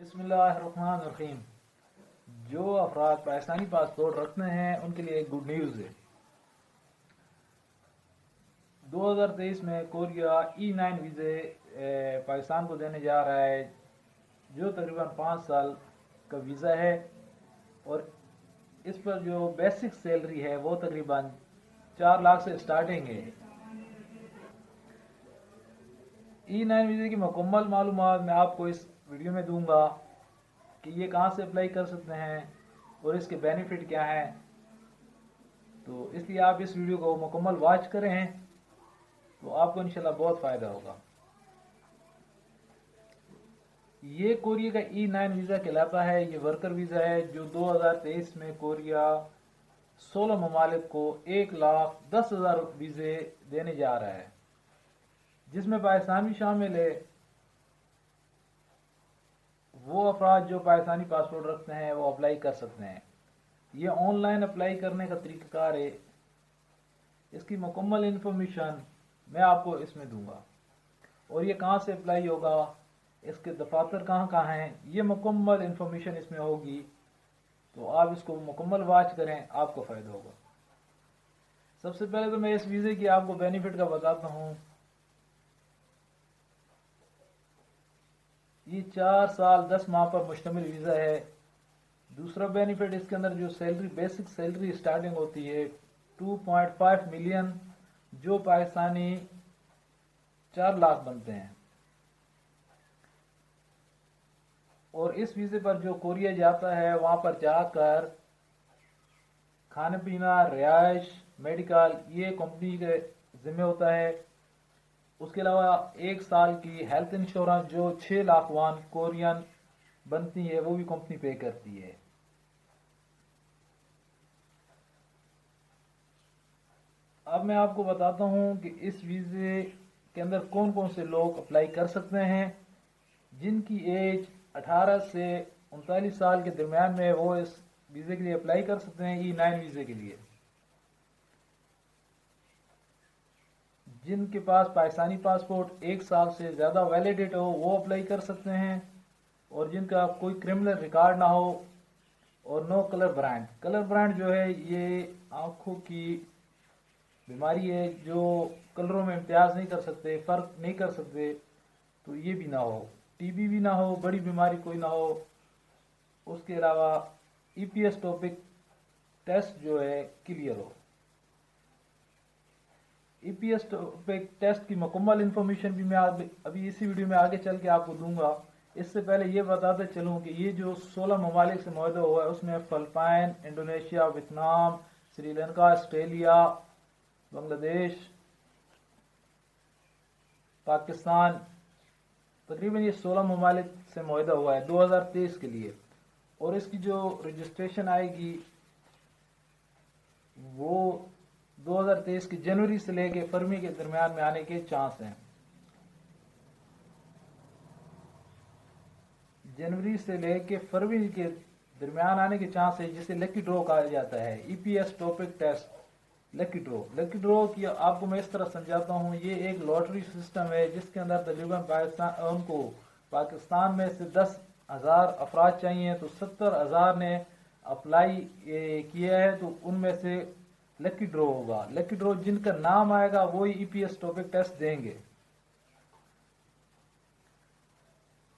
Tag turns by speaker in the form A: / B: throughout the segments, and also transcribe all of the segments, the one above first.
A: بسم اللہ الرحمن الرحیم۔ جو افراد پاکستانی پاسپورٹ رکھتے ہیں ان کے لیے ایک گڈ نیوز ہے۔ 2023 میں کوریا E9 ویزے پاکستان کو دینے جا رہا ہے، جو تقریباً 5 سال کا ویزا ہے، اور اس پر جو بیسک سیلری ہے وہ تقریباً 4 لاکھ سے سٹارٹنگ ہے۔ E9 ویزے کی مکمل معلومات میں آپ کو اس ویڈیو میں دوں گا کہ یہ کہاں سے اپلائی کر سکتے ہیں اور اس کے بینیفٹ کیا ہیں، تو اس لیے آپ اس ویڈیو کو مکمل واچ کریں تو آپ کو انشاءاللہ بہت فائدہ ہوگا۔ یہ کوریا کا E9 ویزا کہلاتا ہے۔ یہ ورکر ویزا ہے جو 2023 میں کوریا 16 ممالک کو 1,10,000 ویزے دینے جا رہا ہے، جس میں پاکستان بھی شامل ہے۔ وہ افراد جو پاکستانی پاسپورٹ رکھتے ہیں وہ اپلائی کر سکتے ہیں۔ یہ آن لائن اپلائی کرنے کا طریقہ کار ہے۔ اس کی مکمل انفارمیشن میں آپ کو اس میں دوں گا، اور یہ کہاں سے اپلائی ہوگا، اس کے دفاتر کہاں کہاں ہیں، یہ مکمل انفارمیشن اس میں ہوگی، تو آپ اس کو مکمل واچ کریں، آپ کو فائدہ ہوگا۔ سب سے پہلے تو میں اس ویزے کی آپ کو بینیفٹ کا بتاتا ہوں۔ یہ 4 سال 10 ماہ پر مشتمل ویزا ہے۔ دوسرا بینیفٹ اس کے اندر جو سیلری، بیسک سیلری سٹارٹنگ ہوتی ہے 2.5 ملین، جو پاکستانی 4 لاکھ بنتے ہیں، اور اس ویزے پر جو کوریا جاتا ہے وہاں پر جا کر کھانا پینا، رہائش، میڈیکل یہ کمپنی کے ذمہ ہوتا ہے۔ اس کے علاوہ 1 سال کی ہیلتھ انشورنس جو 6 لاکھ وان کورین بنتی ہے وہ بھی کمپنی پے کرتی ہے۔ اب میں آپ کو بتاتا ہوں کہ اس ویزے کے اندر کون کون سے لوگ اپلائی کر سکتے ہیں۔ جن کی ایج 18 سے 39 سال کے درمیان میں وہ اس ویزے کے لیے اپلائی کر سکتے ہیں، E9 ویزے کے لیے۔ جن کے پاس پاکستانی پاسپورٹ 1 سال سے زیادہ ویلیڈیٹ ہو وہ اپلائی کر سکتے ہیں، اور جن کا کوئی کرمنل ریکارڈ نہ ہو، اور نو کلر برانڈ۔ کلر برانڈ جو ہے یہ آنکھوں کی بیماری ہے، جو کلروں میں امتیاز نہیں کر سکتے، فرق نہیں کر سکتے، تو یہ بھی نہ ہو۔ ٹی بی بھی نہ ہو، بڑی بیماری کوئی نہ ہو۔ اس کے علاوہ EPS ٹاپک ٹیسٹ جو ہے کلیئر ہو۔ EPS ٹاپک ٹیسٹ کی مکمل انفارمیشن بھی میں ابھی اسی ویڈیو میں آگے چل کے آپ کو دوں گا۔ اس سے پہلے یہ بتاتے چلوں کہ یہ جو 16 ممالک سے معاہدہ ہوا ہے اس میں Philippines, Indonesia, Vietnam, Sri Lanka, Australia, بنگلہ دیش، پاکستان، تقریباً یہ 16 ممالک سے معاہدہ ہوا ہے 2023 کے لیے، اور اس کی جو رجسٹریشن آئے گی وہ 2023 کی جنوری سے لے کے فروری کے درمیان میں آنے کے چانس ہیں۔ جنوری سے لے کے فروری کے درمیان آنے کے چانس ہے، جسے لکی ڈرو کہا جاتا ہے۔ EPS ٹاپک ٹیسٹ لکی ڈرو۔ لکی ڈرو کی آپ کو میں اس طرح سمجھاتا ہوں، یہ ایک لاٹری سسٹم ہے جس کے اندر تقریباً پاکستان میں سے 10,000 افراد چاہیے، تو 70,000 نے اپلائی کیا ہے، تو ان میں سے لکی ڈرو ہوگا۔ لکی ڈرو جن کا نام آئے گا وہی EPS ٹاپک ٹیسٹ دیں گے۔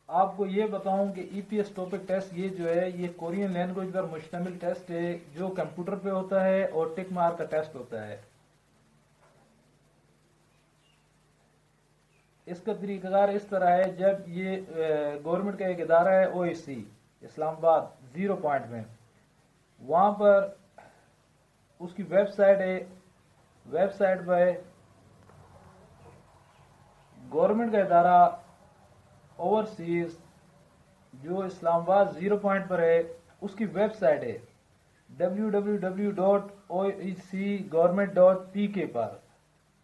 A: آپ کو یہ بتاؤں کہ EPS ٹاپک ٹیسٹ یہ جو ہے یہ کورین لینگویج پر مشتمل ٹیسٹ ہے، جو کمپیوٹر پہ ہوتا ہے اور ٹک مارک کا ٹیسٹ ہوتا ہے۔ اس کا طریقہ کار اس طرح ہے، جب یہ گورنمنٹ کا ایک ادارہ ہے OSC اسلام آباد 0 پوائنٹ میں، وہاں پر اس کی ویب سائٹ ہے، ویب سائٹ پہ گورنمنٹ کا ادارہ اوورسیز جو اسلام آباد 0 پوائنٹ پر ہے اس کی ویب سائٹ ہے www.oecgovernment.pk پر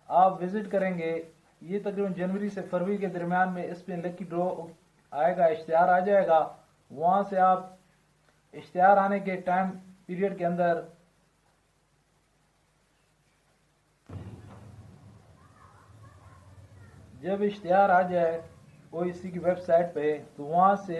A: آپ وزٹ کریں گے۔ یہ تقریباً جنوری سے فروری کے درمیان میں اس پہ لکی ڈرو آئے گا، اشتہار آ جائے گا۔ وہاں سے آپ اشتہار آنے کے ٹائم پیریڈ کے اندر جب اشتہار آ جائے OEC کی ویب سائٹ پہ، تو وہاں سے